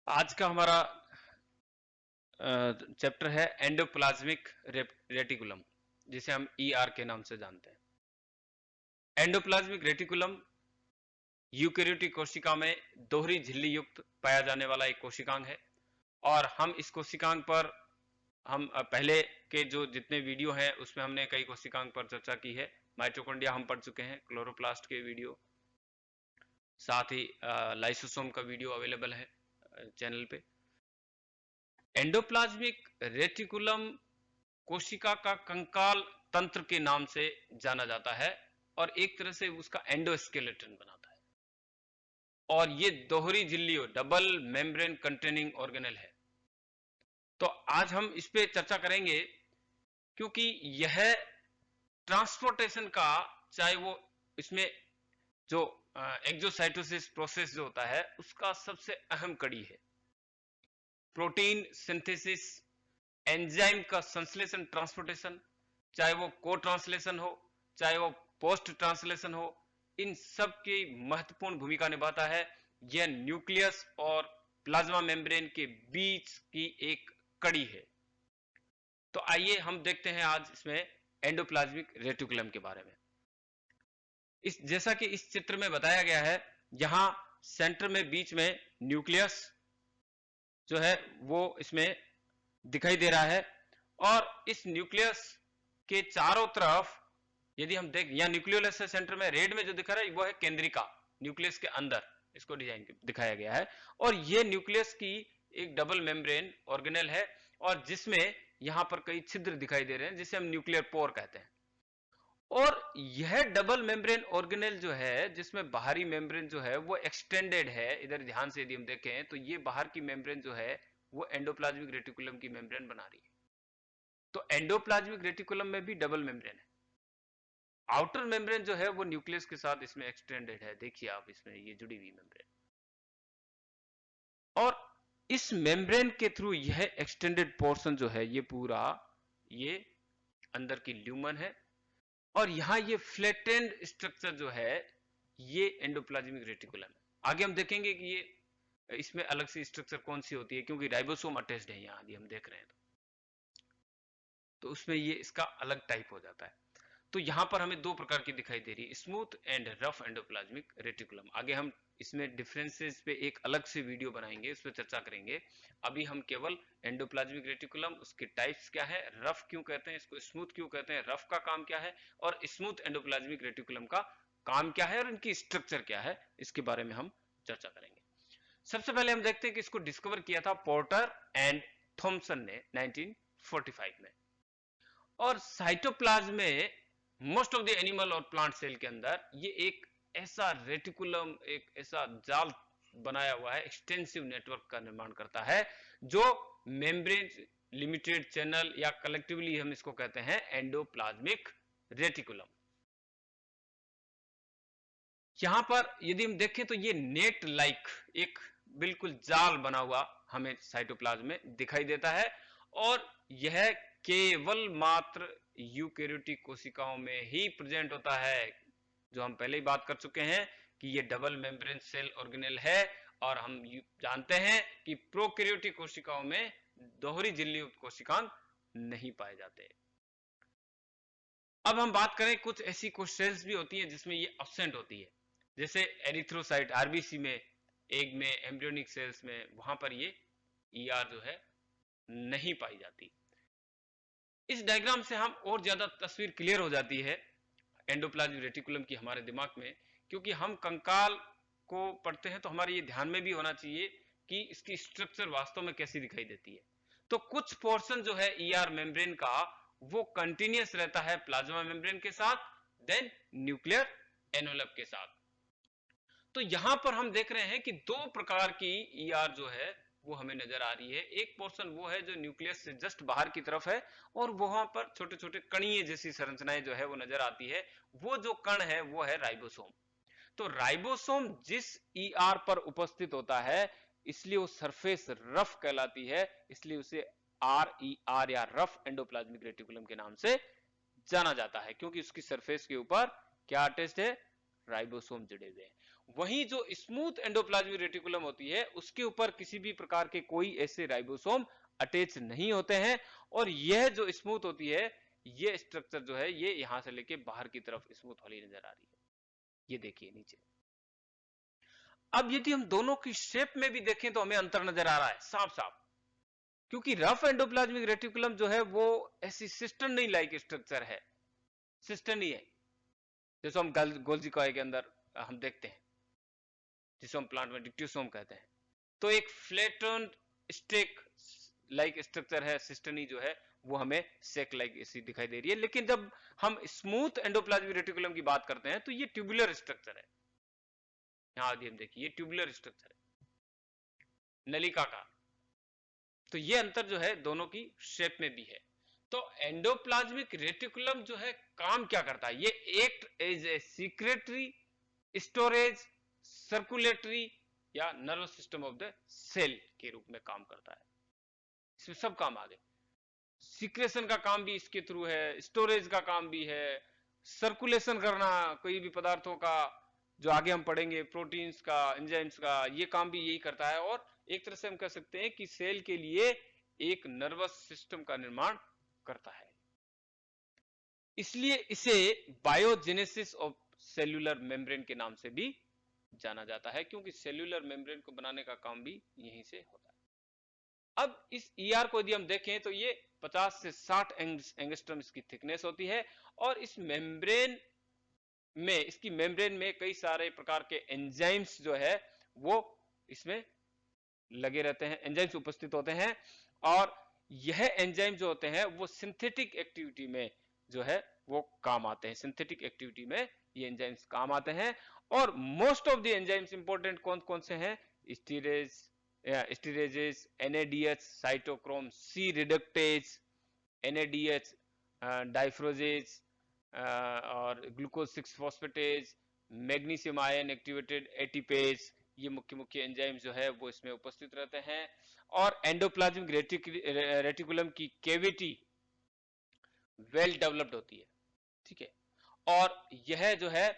आज का हमारा चैप्टर है एंडोप्लाज्मिक रेटिकुलम, जिसे हम ईआर के नाम से जानते हैं। एंडोप्लाज्मिक रेटिकुलम यूकेरियोटिक कोशिका में दोहरी झिल्ली युक्त पाया जाने वाला एक कोशिकांग है। और हम इस कोशिकांग पर हम पहले के जो जितने वीडियो हैं उसमें हमने कई कोशिकांग पर चर्चा की है। माइटोकॉन्ड्रिया हम पढ़ चुके हैं, क्लोरोप्लास्ट के वीडियो, साथ ही लाइसोसोम का वीडियो अवेलेबल है चैनल पे। एंडोप्लाज्मिक रेटिकुलम कोशिका का कंकाल तंत्र के नाम से जाना जाता है और एक तरह से उसका एंडोस्केलेटन बनाता है। और ये दोहरी झिल्लियों डबल मेम्ब्रेन कंटेनिंग ऑर्गेनेल है। तो आज हम इस पे चर्चा करेंगे क्योंकि यह ट्रांसपोर्टेशन का, चाहे वो इसमें जो एक्सोसाइटोसिस प्रोसेस जो होता है उसका सबसे अहम कड़ी है। प्रोटीन सिंथेसिस, एंजाइम का संश्लेषण ट्रांसपोर्टेशन, चाहे वो को ट्रांसलेशन हो चाहे वो पोस्ट ट्रांसलेशन हो, इन सब की महत्वपूर्ण भूमिका निभाता है। यह न्यूक्लियस और प्लाज्मा मेम्ब्रेन के बीच की एक कड़ी है। तो आइए हम देखते हैं आज इसमें एंडोप्लाज्मिक रेटिकुलम के बारे में। इस जैसा कि इस चित्र में बताया गया है, यहां सेंटर में बीच में न्यूक्लियस जो है वो इसमें दिखाई दे रहा है। और इस न्यूक्लियस के चारों तरफ यदि हम देख, या न्यूक्लियोलस सेंटर में रेड में जो दिखा रहा है वो है केंद्रिका, न्यूक्लियस के अंदर इसको डिजाइन दिखाया गया है। और ये न्यूक्लियस की एक डबल मेम्ब्रेन ऑर्गेनेल है और जिसमें यहां पर कई छिद्र दिखाई दे रहे हैं जिसे हम न्यूक्लियर पोर कहते हैं। और यह डबल मेम्ब्रेन ऑर्गेनेल जो है जिसमें बाहरी मेम्ब्रेन जो है वो एक्सटेंडेड है, इधर ध्यान से यदि हम देखें तो ये बाहर की मेम्ब्रेन जो है वो एंडोप्लाज्मिक रेटिकुलम की मेम्ब्रेन बना रही है। तो एंडोप्लाज्मिक रेटिकुलम में भी डबल मेम्ब्रेन है। आउटर मेम्ब्रेन जो है वो न्यूक्लियस के साथ इसमें एक्सटेंडेड है, देखिए आप इसमें ये जुड़ी हुई मेम्ब्रेन। और इस मेम्ब्रेन के थ्रू यह एक्सटेंडेड पोर्शन जो है ये पूरा ये अंदर की ल्यूमन है। और यहां ये फ्लैटेंड स्ट्रक्चर जो है ये एंडोप्लाज्मिक रेटिकुलम है। आगे हम देखेंगे कि ये इसमें अलग से स्ट्रक्चर कौन सी होती है, क्योंकि राइबोसोम अटैच्ड है यहां यदि हम देख रहे हैं तो उसमें ये इसका अलग टाइप हो जाता है। तो यहां पर हमें दो प्रकार की दिखाई दे रही है, smooth and rough endoplasmic reticulum. आगे हम इसमें डिफरेंसेस पे एक अलग से वीडियो बनाएंगे, उस पर चर्चा करेंगे। अभी हम केवल एंडोप्लाज्मिक रेटिकुलम, उसके टाइप्स क्या है, रफ क्यों कहते हैं इसको, स्मूथ क्यों कहते हैं, रफ का काम क्या है और स्मूथ एंडोप्लाज्मिक रेटिकुलम का काम क्या है और इनकी स्ट्रक्चर क्या है, इसके बारे में हम चर्चा करेंगे। सबसे पहले हम देखते हैं कि इसको डिस्कवर किया था पोर्टर एंड थॉमसन ने 1945 में। और साइटोप्लाज्म में मोस्ट ऑफ द एनिमल और प्लांट सेल के अंदर ये एक ऐसा रेटिकुलम, एक ऐसा जाल बनाया हुआ है, एक्सटेंसिव नेटवर्क का निर्माण करता है जो मेम्ब्रेन लिमिटेड चैनल या कलेक्टिवली हम इसको कहते हैं एंडोप्लाज्मिक रेटिकुलम। यहां पर यदि हम देखें तो ये नेट लाइक एक बिल्कुल जाल बना हुआ हमें साइटोप्लाज्म में दिखाई देता है। और यह केवल मात्र यूकेरियोटिक कोशिकाओं में ही प्रेजेंट होता है, जो हम पहले ही बात कर चुके हैं कि ये डबल मेम्ब्रेन सेल ऑर्गेनेल है। और हम जानते हैं कि प्रोकैरियोटिक कोशिकाओं में दोहरी झिल्ली युक्त कोशिकांग नहीं पाए जाते। अब हम बात करें, कुछ ऐसी कुछ सेल्स भी होती हैं जिसमें ये अब्सेंट होती है, जैसे एरिथ्रोसाइट आरबीसी में, एग में, एम्ब्रियोनिक सेल्स में, वहां पर ये ईआर जो है नहीं पाई जाती। इस डायग्राम से हम और ज्यादा तस्वीर क्लियर हो जाती है एंडोप्लाज्मिक रेटिकुलम की हमारे दिमाग में, क्योंकि हम कंकाल को पढ़ते हैं तो हमारे ये ध्यान में भी होना चाहिए कि इसकी स्ट्रक्चर वास्तव में कैसी दिखाई देती है। तो कुछ पोर्शन जो है ईआर मेम्ब्रेन का वो कंटिन्यूस रहता है प्लाज्मा मेम्ब्रेन के साथ, देन न्यूक्लियर एनवेलप के साथ। तो यहां पर हम देख रहे हैं कि दो प्रकार की ईआर जो है वो हमें नजर आ रही है। एक पोर्शन वो है जो न्यूक्लियस से जस्ट बाहर की तरफ है और वहां पर छोटे छोटे कणीय जैसी संरचनाएं जो है वो नजर आती है। वो जो कण है वो है राइबोसोम। तो राइबोसोम जिस ईआर पर उपस्थित होता है इसलिए वो सरफेस रफ कहलाती है, इसलिए उसे आर ई आर या रफ एंडोप्लाज्मिक रेटिकुलम के नाम से जाना जाता है, क्योंकि उसकी सरफेस के ऊपर क्या अटैच्ड है, राइबोसोम जुड़े हुए हैं। वहीं जो स्मूथ एंडोप्लाज्मिक रेटिकुलम होती है उसके ऊपर किसी भी प्रकार के कोई ऐसे राइबोसोम अटैच नहीं होते हैं, और यह जो स्मूथ होती है, ये स्ट्रक्चर जो है ये यहां से लेके बाहर की तरफ स्मूथ वाली नजर आ रही है। ये देखिए नीचे। अब यदि हम दोनों की शेप में भी देखें तो हमें अंतर नजर आ रहा है साफ साफ, क्योंकि रफ एंडोप्लाज्मिक रेटिकुलम जो है वो ऐसी सिस्टर्न नहीं लाइक स्ट्रक्चर है, सिस्टर्न ही है, जैसे हम गोल्जी कॉय के अंदर हम देखते हैं, जिसे हम प्लांट में डिक्टियोसोम कहते हैं। तो एक फ्लैटन स्टेक लाइक स्ट्रक्चर है सिस्टनी जो है, वो हमें सेक लाइक ऐसी दिखाई दे रही है। लेकिन जब हम स्मूथ एंडोप्लाज्मिक रेटिकुलम की बात करते हैं तो ये ट्यूबुलर स्ट्रक्चर है। यहां हम देखिए ये ट्यूबुलर स्ट्रक्चर है, नलिका का। तो ये अंतर जो है दोनों की शेप में भी है। तो एंडोप्लाज्मिक रेटिकुलम जो है काम क्या करता है, ये act as a secretory, storage, circulatory या nervous system of the cell के रूप में काम करता है। इसमें सब काम आ गए, सीक्रेशन का काम भी इसके थ्रू है, स्टोरेज का काम भी है, सर्कुलेशन करना कोई भी पदार्थों का, जो आगे हम पढ़ेंगे प्रोटीन्स का, एंजाइम्स का, ये काम भी यही करता है। और एक तरह से हम कह सकते हैं कि सेल के लिए एक नर्वस सिस्टम का निर्माण करता है। इसलिए इसे बायोजेनेसिस ऑफ सेल्यूलर मेम्ब्रेन के नाम से भी जाना जाता है, क्योंकि सेल्यूलर मेम्ब्रेन को बनाने का काम भी यहीं से होता है। अब इस ईआर को यदि हम देखें तो ये 50 से 60 एंगस्ट्रम इसकी थिकनेस होती है, और इस मेम्ब्रेन में, इसकी मेम्ब्रेन में कई सारे प्रकार के एंजाइम्स जो है वो इसमें लगे रहते हैं, एंजाइम्स उपस्थित होते हैं। और यह एंजाइम जो होते हैं वो सिंथेटिक एक्टिविटी में जो है वो काम आते हैं, सिंथेटिक एक्टिविटी में ये एंजाइम्स काम आते हैं। और most of the enzymes important कौन कौन से हैं, esterase, esterases, NADH, cytochrome C reductase, NADH, diaphorase, और glucose 6 phosphatase, magnesium ion activated ATPase, ये मुख्य मुख्य एंजाइम जो है वो इसमें उपस्थित रहते हैं। और एंडोप्लाज्मिक रेटिकुलम की कैविटी वेल डेवलप्ड होती है, ठीक है। और यह जो है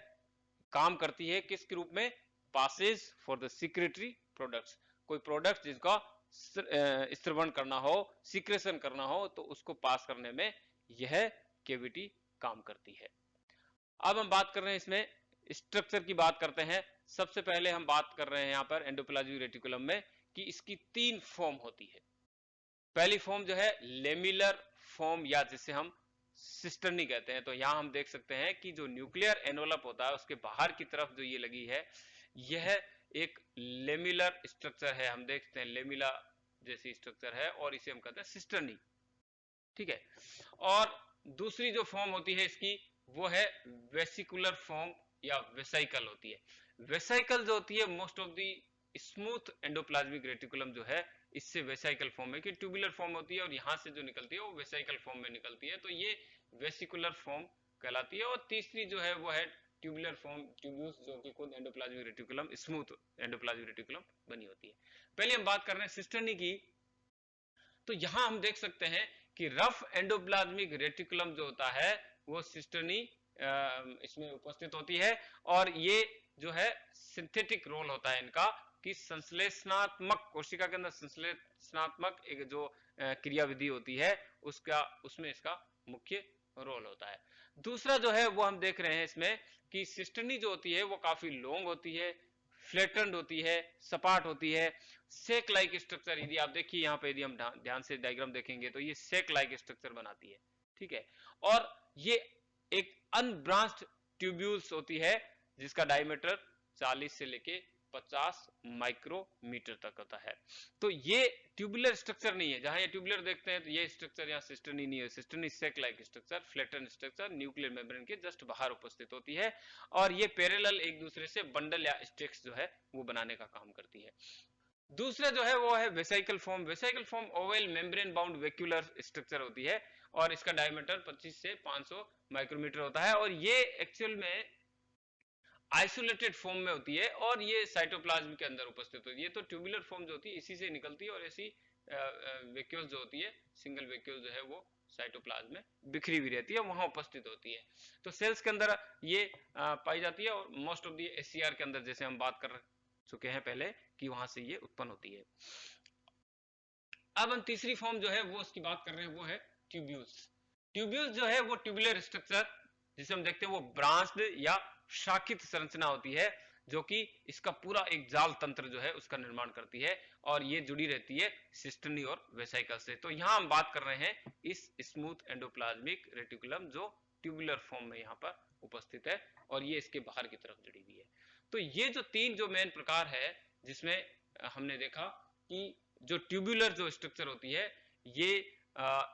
काम करती है किसके रूप में, passage for the secretory products, कोई प्रोडक्ट जिसका स्त्रवण करना हो, सिक्रेशन करना हो, तो उसको पास करने में यह कैविटी काम करती है। अब हम बात कर रहे हैं इसमें स्ट्रक्चर की बात करते हैं। सबसे पहले हम बात कर रहे हैं यहां पर एंडोप्लाज्मिक रेटिकुलम में कि इसकी 3 फॉर्म होती है। पहली फॉर्म जो है लेमिलर फॉर्म, या जिसे हम सिस्टर्नी कहते हैं। तो यहां हम देख सकते हैं कि जो न्यूक्लियर एनवलप होता है उसके बाहर की तरफ जो ये लगी है, यह एक लेमिलर स्ट्रक्चर है। हम देखते हैं लेमिला जैसी स्ट्रक्चर है, और इसे हम कहते हैं सिस्टर्नी, ठीक है। और दूसरी जो फॉर्म होती है इसकी, वो है वेसिकुलर फॉर्म या वेसाइकल होती है। वेसाइकल जो होती है most of the smooth endoplasmic reticulum जो है, इससे वेसाइकल फॉर्म में, कि ट्यूबुलर फॉर्म होती है और यहां से जो निकलती है वो वेसाइकल फॉर्म में निकलती है, तो ये वेसिकुलर फॉर्म कहलाती है। और तीसरी जो है वो है ट्यूबुलर फॉर्म, ट्यूब्यूल्स, जो कि खुद endoplasmic reticulum, smooth endoplasmic reticulum बनी होती है। पहले हम बात कर रहे हैं सिस्टर्नी की। तो यहां हम देख सकते हैं कि रफ एंडोप्लाज्मिक रेटिकुलम जो होता है वो सिस्टर्नी इसमें उपस्थित होती है। और ये जो है सिंथेटिक रोल होता है इनका, कि संश्लेषणात्मक, कोशिका के अंदर संश्लेषणात्मक एक जो क्रियाविधि होती है उसका, उसमें इसका मुख्य रोल होता है। दूसरा जो है वो हम देख रहे हैं इसमें कि सिस्टर्नी जो होती है वो काफी लॉन्ग होती है, फ्लैटेंड होती है, सपाट होती है, सेक लाइक स्ट्रक्चर। यदि आप देखिए यहाँ पे, यदि हम ध्यान से डायग्राम देखेंगे तो ये सेक लाइक स्ट्रक्चर बनाती है, ठीक है। और ये एक अनब्रांच्ड ट्यूब्यूल्स होती है जिसका डायमीटर 40 से लेके 50 माइक्रोमीटर तक होता है। तो ये ट्यूबुलर स्ट्रक्चर नहीं है, जहां ये ट्यूबुलर देखते हैं तो ये स्ट्रक्चर यहाँ सिस्टर्नी नहीं है। Cisternae sac like structure, flattened structure, nuclear membrane के जस्ट बाहर उपस्थित होती है, और ये पैरेलल एक दूसरे से बंडल या स्टेक्स जो है वो बनाने का काम करती है। दूसरा जो है वो है vesicle form. Vesicle form oval membrane bound vacuolar structure होती है, और इसका डायमीटर 25 से 500 माइक्रोमीटर होता है, और ये एक्चुअल में आइसोलेटेड फॉर्म में होती है, और ये साइटोप्लाज्म के अंदर उपस्थित होती है। तो ट्यूबुलर फॉर्म जो होती है इसी से निकलती है, और ऐसी वेक्यूल्स जो होती है, सिंगल वेक्यूल जो है वो साइटोप्लाज्म में बिखरी हुई रहती है, वहां उपस्थित होती है। तो सेल्स के अंदर ये पाई जाती है और मोस्ट ऑफ दी एससीआर के अंदर, जैसे हम बात कर चुके हैं पहले, कि वहां से ये उत्पन्न होती है। अब हम तीसरी फॉर्म जो है वो उसकी बात कर रहे हैं, वो है ट्यूब्यूल्स। ट्यूब्यूल्स जो है वो ट्यूबुलर स्ट्रक्चर जिसे हम देखते हैं वो ब्रांच्ड या शाखित संरचना होती है, जो कि इसका पूरा एक जाल तंत्र जो है उसका निर्माण करती है, और ये जुड़ी रहती है सिस्टनी और वेसिकल से। तो यहां हम बात कर रहे हैं इस स्मूथ एंडोप्लाज्मिक रेटिकुलम जो ट्यूबुलर फॉर्म में यहां पर उपस्थित है, और ये इसके बाहर की तरफ जुड़ी हुई है। तो ये जो तीन जो मेन प्रकार है, जिसमें हमने देखा कि जो ट्यूबुलर जो स्ट्रक्चर होती है ये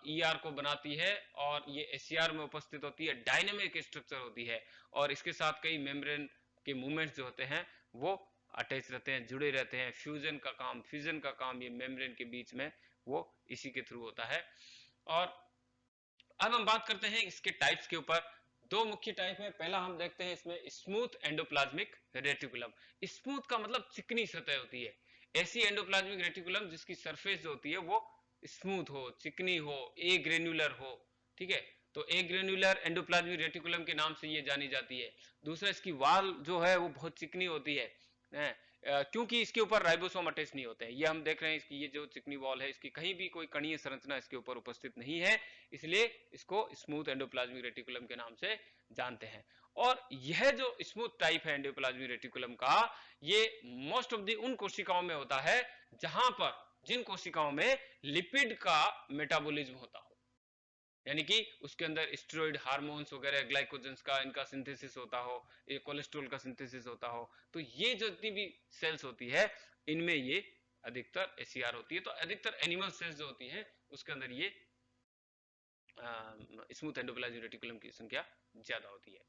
ईआर को बनाती है, और ये एससीआर में उपस्थित होती है, डायनेमिक स्ट्रक्चर होती है, और इसके साथ कई मेम्ब्रेन के मूवमेंट्स जो होते हैं वो अटैच रहते हैं, जुड़े रहते हैं। फ्यूजन का काम ये मेम्ब्रेन के बीच में वो इसी के थ्रू होता है। और अब हम बात करते हैं इसके टाइप्स के ऊपर। दो मुख्य टाइप है। पहला हम देखते हैं इसमें स्मूथ एंडोप्लाज्मिक रेटिकुलम। स्मूथ का मतलब चिकनी सतह होती है, ऐसी एंडोप्लाज्मिक रेटिकुलम जिसकी सरफेस जो होती है वो स्मूथ हो, चिकनी हो, ए ग्रेन्युलर हो। ठीक है, तो ए ग्रेन्युलर एंडोप्लाज्मिक रेटिकुलम के नाम से ये जानी जाती है। दूसरा, इसकी वाल जो है वो बहुत चिकनी होती है, क्योंकि इसके ऊपर राइबोसोम अटैच नहीं होते हैं। ये हम देख रहे हैं, इसकी ये जो चिकनी वॉल है, इसकी कहीं भी कोई कणीय संरचना इसके ऊपर उपस्थित नहीं है, इसलिए इसको स्मूथ एंडोप्लाज्मिक रेटिकुलम के नाम से जानते हैं। और यह जो स्मूथ टाइप है एंडोप्लाज्मिक रेटिकुलम का, ये मोस्ट ऑफ दी उन कोशिकाओं में होता है जिन कोशिकाओं में लिपिड का मेटाबॉलिज्म होता हो, यानी कि उसके अंदर स्टेरॉइड हार्मोन्स वगैरह, ग्लाइकोजेंस का इनका सिंथेसिस होता हो, ये कोलेस्ट्रॉल का सिंथेसिस होता हो। तो ये जितनी भी सेल्स होती है इनमें ये अधिकतर एससीआर होती है। तो अधिकतर एनिमल सेल्स जो होती हैं उसके अंदर ये स्मूथ एंडोप्लाज्मिक रेटिकुलम की संख्या ज्यादा होती है।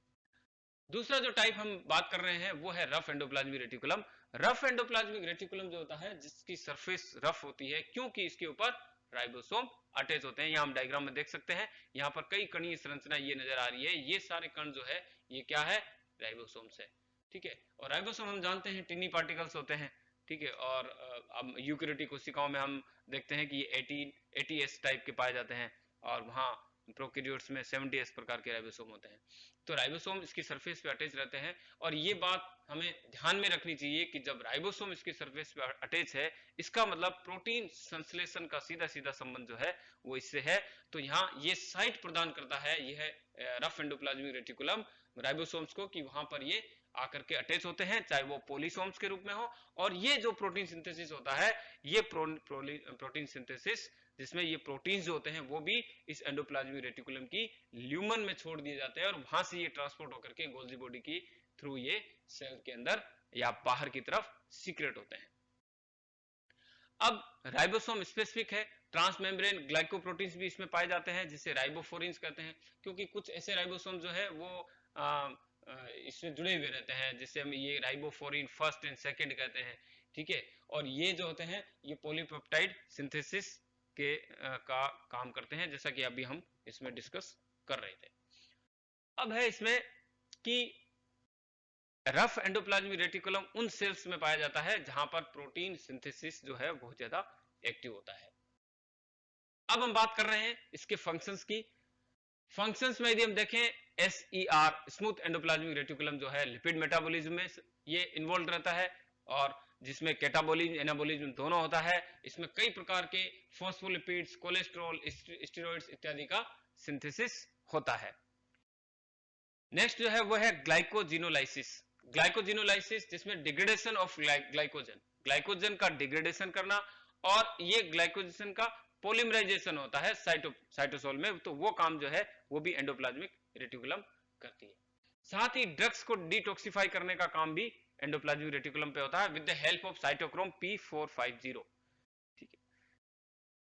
दूसरा जो टाइप हम बात कर रहे हैं वो है rough endoplasmic reticulum. Rough endoplasmic reticulum जो होता है जिसकी सरफेस रफ होती है, क्योंकि इसके ऊपर राइबोसोम अटैच होते हैं। यहाँ हम डायग्राम में देख सकते हैं, यहाँ पर कई कणीय संरचना ये नजर आ रही है। ये सारे कण जो है ये क्या है, राइबोसोम्स है। ठीक है, और राइबोसोम हम जानते हैं टिनी पार्टिकल्स होते हैं। ठीक है, और अब यूकेरियोटिक कोशिकाओं में हम देखते हैं कि ये 80s टाइप के पाए जाते हैं, और वहाँ प्रोकैरियोट्स में 70s प्रकार के राइबोसोम होते हैं। तो राइबोसोम इसकी सरफेस पे अटैच रहते हैं, और ये बात हमें ध्यान में रखनी चाहिए कि जब राइबोसोम इसकी सरफेस पे अटैच है, इसका मतलब प्रोटीन संश्लेषण का सीधा सीधा संबंध जो है वो इससे है। तो यहाँ ये साइट प्रदान करता है, यह रफ एंडोप्लाज्मिक रेटिकुलम राइबोसोम्स को, कि वहां पर ये आकर के अटैच होते हैं, चाहे वो पोलिसोम्स के रूप में हो। और ये जो प्रोटीन सिंथेसिस होता है, ये प्रोटीन सिंथेसिस जिसमें ये प्रोटीन्स जो होते हैं वो भी इस एंडोप्लाज्मिक रेटिकुलम की ल्यूमन में छोड़ दिए जाते हैं, और वहां से ये ट्रांसपोर्ट होकर के गोल्जी बॉडी की थ्रू ये सेल के अंदर या बाहर की तरफ सीक्रेट होते हैं। अब राइबोसोम स्पेसिफिक है, ट्रांसमेम्ब्रेन ग्लाइकोप्रोटीन्स भी इसमें पाए जाते हैं, जिसे राइबोफोरिन्स कहते हैं, क्योंकि कुछ ऐसे राइबोसोम जो है वो इसमें जुड़े हुए रहते हैं, जिससे हम ये राइबोफोरिन फर्स्ट एंड सेकंड कहते हैं। ठीक है, और ये जो होते हैं ये पॉलीपेप्टाइड सिंथेसिस के का काम करते हैं, जैसा कि अभी हम इसमें डिस्कस कर रहे थे। अब है इसमें कि रफ एंडोप्लाज्मिक रेटिकुलम उन सेल्स में पाया जाता है जहां पर प्रोटीन सिंथेसिस जो है बहुत ज्यादा एक्टिव होता है। अब हम बात कर रहे हैं इसके फंक्शंस की। फंक्शंस में यदि हम देखें, एसईआर स्मूथ एंडोप्लाज्मिक रेटिकुलम जो है लिपिड मेटाबॉलिज्म में ये इन्वॉल्व रहता है, और जिसमें कैटाबॉलिज्म एनाबॉलिज्म दोनों होता है। इसमें कई प्रकार के फॉस्फोलिपिड्स, कोलेस्ट्रॉल, स्टेरॉइड्स इत्यादि का सिंथेसिस होता है। नेक्स्ट जो है वो है ग्लाइकोजिनोलाइसिस। ग्लाइकोजिनोलाइसिस जिसमें डिग्रेडेशन ऑफ ग्लाइकोजन का डिग्रेडेशन करना, और ये ग्लाइकोजेशन का पोलिमराइजेशन होता है साइटोसोल में, तो वो काम जो है वो भी एंडोप्लाज्मिक रेटिकुलम करती है। साथ ही ड्रग्स को डिटॉक्सिफाई करने का काम भी एंडोप्लाज्मिक रेटिकुलम पे होता है with the help of cytochrome P450। ठीक है,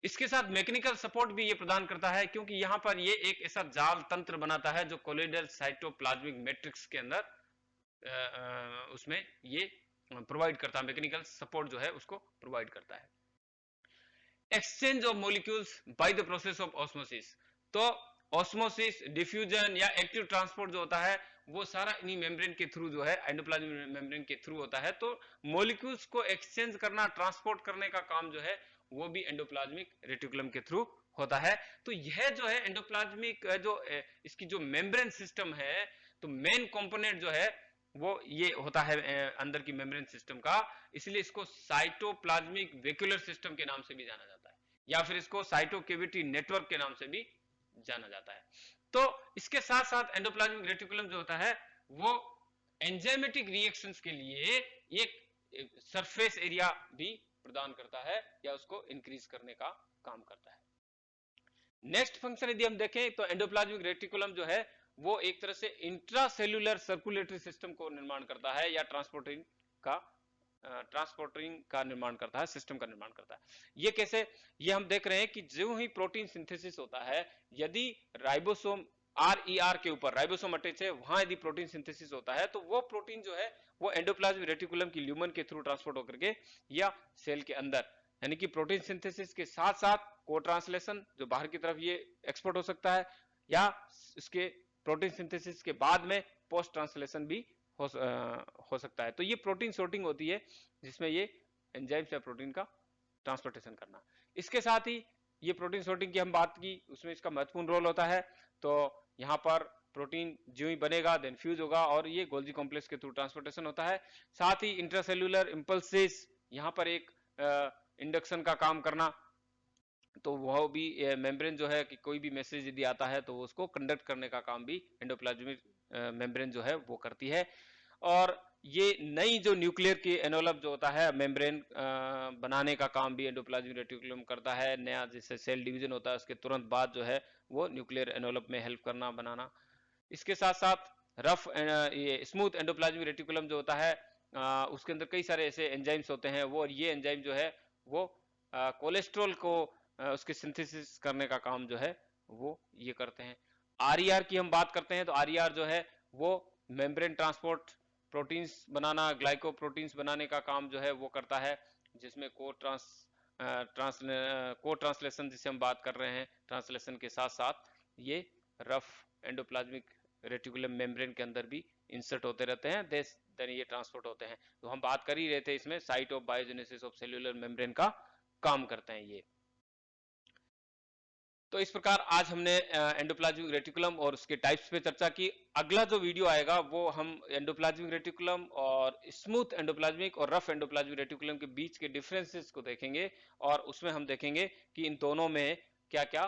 इसके साथ मैकेनिकल सपोर्ट भी ये प्रदान करता है, क्योंकि यहां पर ये एक ऐसा जाल तंत्र बनाता है जो कोलोइडल साइटोप्लाज्मिक मैट्रिक्स के अंदर उसमें ये प्रोवाइड करता है, मैकेनिकल सपोर्ट जो है उसको प्रोवाइड करता है। Exchange of molecules by the process of osmosis. तो ऑस्मोसिस, डिफ्यूजन या एक्टिव ट्रांसपोर्ट जो होता है वो सारा इन्हीं मेम्ब्रेन के थ्रू जो है, एंडोप्लाज्मिक मेम्ब्रेन के थ्रू होता है। तो मॉलिक्यूल्स को एक्सचेंज करना, ट्रांसपोर्ट करने का काम जो है वो भी एंडोप्लाज्मिक रेटिकुलम के थ्रू होता है। तो यह जो है एंडोप्लाज्मिक जो इसकी जो मेम्ब्रेन सिस्टम है, तो मेन कंपोनेंट जो है वो ये होता है अंदर की मेम्ब्रेन सिस्टम का, इसलिए इसको साइटोप्लाज्मिक वेक्यूलर सिस्टम के नाम से भी जाना जाता है, या फिर इसको साइटोकेविटी नेटवर्क के नाम से भी जाना जाता है। तो इसके साथ साथ एंडोप्लाज्मिक रेटिकुलम जो होता है वो एंजाइमेटिक रिएक्शंस के लिए एक सरफेस एरिया भी प्रदान करता है या उसको इंक्रीज करने का काम करता है। नेक्स्ट फंक्शन यदि हम देखें तो एंडोप्लाज्मिक रेटिकुलम जो है वो एक तरह से इंट्रासेल्युलर सर्कुलेटरी सिस्टम को निर्माण करता है या ट्रांसपोर्टिंग का निर्माण करता है, सिस्टम का निर्माण करता है। ये कैसे? ये हम देख रहे हैं कि जो ही प्रोटीन सिंथेसिस होता है, यदि राइबोसोम RER के ऊपर राइबोसोम अटैच है, वहां यदि प्रोटीन सिंथेसिस होता है तो वो प्रोटीन जो है वो एंडोप्लाज्मिक रेटिकुलम की ल्यूमन के थ्रू ट्रांसपोर्ट होकर के या सेल के अंदर, यानी कि प्रोटीन सिंथेसिस के साथ साथ को ट्रांसलेशन जो बाहर की तरफ ये एक्सपोर्ट हो सकता है, या इसके प्रोटीन सिंथेसिस के बाद में पोस्ट ट्रांसलेशन भी हो सकता है। तो ये प्रोटीन सोर्टिंग होती है जिसमें ये एंजाइम्स या प्रोटीन का ट्रांसपोर्टेशन करना। इसके साथ ही ये प्रोटीन सोर्टिंग की हम बात की, उसमें इसका महत्वपूर्ण रोल होता है। तो यहाँ पर प्रोटीन जो ही बनेगा देन फ्यूज होगा और ये गोल्जी कॉम्प्लेक्स के थ्रू ट्रांसपोर्टेशन होता है। साथ ही इंट्रासेल्युलर इंपल्सेस, यहाँ पर एक इंडक्शन का काम करना, तो वह भी मेम्ब्रेन जो है कि कोई भी मैसेज यदि आता है तो उसको कंडक्ट करने का काम भी एंडोप्लाज्मिक मेम्ब्रेन जो है वो करती है। और ये नई जो न्यूक्लियर की एनवलप जो होता है मेम्ब्रेन बनाने का काम भी एंडोप्लाज्मिक रेटिकुलम करता है। नया जैसे सेल डिवीजन होता है उसके तुरंत बाद जो है वो न्यूक्लियर एनवलप में हेल्प करना, बनाना। इसके साथ साथ रफ ये स्मूथ एंडोप्लाज्मिक रेटिकुलम जो होता है उसके अंदर कई सारे ऐसे एंजाइम्स होते हैं, वो ये एंजाइम जो है वो कोलेस्ट्रॉल को उसके सिंथेसिस करने का काम जो है वो ये करते हैं। RER की हम बात करते हैं तो RER जो है वो मेम्ब्रेन ट्रांसपोर्ट प्रोटीन्स बनाना, ग्लाइकोप्रोटीन्स बनाने का काम जो है वो करता है, जिसमें को ट्रांसलेशन जिसे हम बात कर रहे हैं, ट्रांसलेशन के साथ साथ ये रफ एंडोप्लाज्मिक रेटिकुलम मेम्ब्रेन के अंदर भी इंसर्ट होते रहते हैं, देन ये ट्रांसपोर्ट होते हैं। तो हम बात कर ही रहे थे इसमें site of biogenesis of cellular membrane का काम करते हैं ये। तो इस प्रकार आज हमने एंडोप्लाज्मिक रेटिकुलम और उसके टाइप्स पे चर्चा की। अगला जो वीडियो आएगा वो हम एंडोप्लाज्मिक रेटिकुलम और स्मूथ एंडोप्लाज्मिक और रफ एंडोप्लाज्मिक रेटिकुलम के बीच के डिफरेंसेस को देखेंगे, और उसमें हम देखेंगे कि इन दोनों में क्या क्या